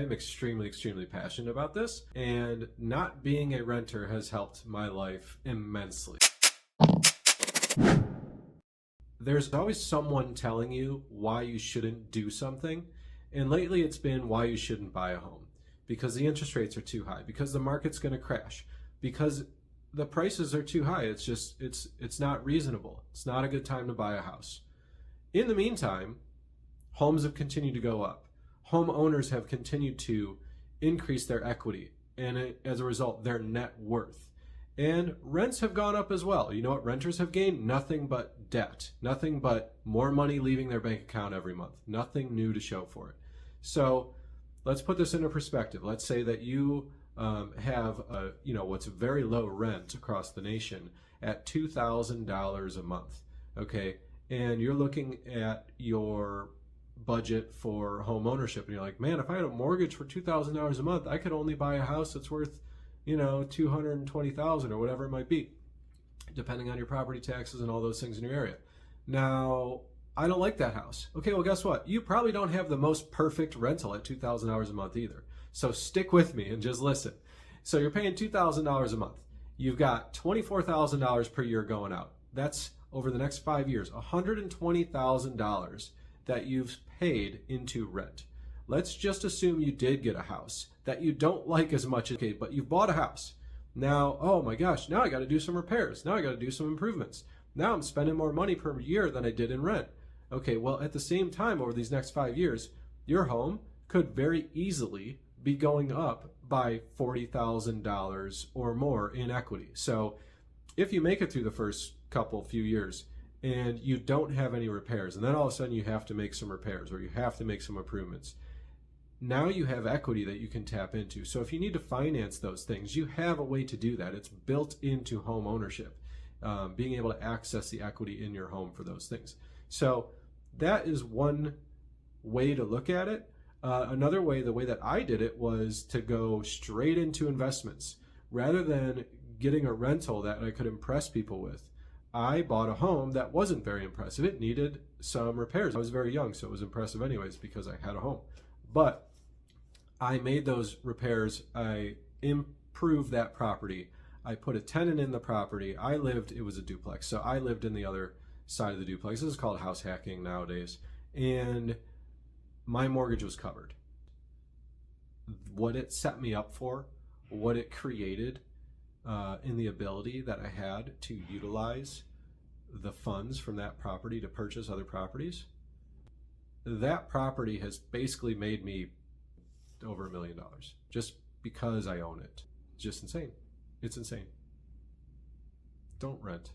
I'm extremely, extremely passionate about this, and not being a renter has helped my life immensely. There's always someone telling you why you shouldn't do something, and lately it's been why you shouldn't buy a home. Because the interest rates are too high, because the market's going to crash, because the prices are too high. It's not reasonable. It's not a good time to buy a house. In the meantime, homes have continued to go up. Homeowners have continued to increase their equity, and as a result, their net worth. And rents have gone up as well. You know what renters have gained? Nothing but debt. Nothing but more money leaving their bank account every month. Nothing new to show for it. So let's put this into perspective. Let's say that you have what's very low rent across the nation at $2,000 a month. Okay, and you're looking at your budget for home ownership, and you're like, man, if I had a mortgage for $2,000 a month, I could only buy a house that's worth, $220,000 or whatever it might be, depending on your property taxes and all those things in your area. Now, I don't like that house. Okay, well, guess what? You probably don't have the most perfect rental at $2,000 a month either. So stick with me and just listen. So you're paying $2,000 a month. You've got $24,000 per year going out. That's over the next 5 years, $120,000 that you've paid into rent. Let's just assume you did get a house that you don't like as much, okay, but you bought a house. Now, oh my gosh, now I got to do some repairs. Now I got to do some improvements. Now I'm spending more money per year than I did in rent. Okay, well, at the same time, over these next 5 years, your home could very easily be going up by $40,000 or more in equity. So if you make it through the first few years and you don't have any repairs, and then all of a sudden you have to make some repairs or you have to make some improvements, now you have equity that you can tap into. So if you need to finance those things, you have a way to do that. It's built into home ownership, being able to access the equity in your home for those things. So that is one way to look at it. Another way, the way that I did it, was to go straight into investments. Rather than getting a rental that I could impress people with, I bought a home that wasn't very impressive. It needed some repairs. I was very young, so it was impressive anyways because I had a home. But I made those repairs. I improved that property. I put a tenant in the property. It was a duplex, so I lived in the other side of the duplex. This is called house hacking nowadays. And my mortgage was covered. What it set me up for, what it created in the ability that I had to utilize the funds from that property to purchase other properties, that property has basically made me over $1 million just because I own it. It's just insane. It's insane. Don't rent.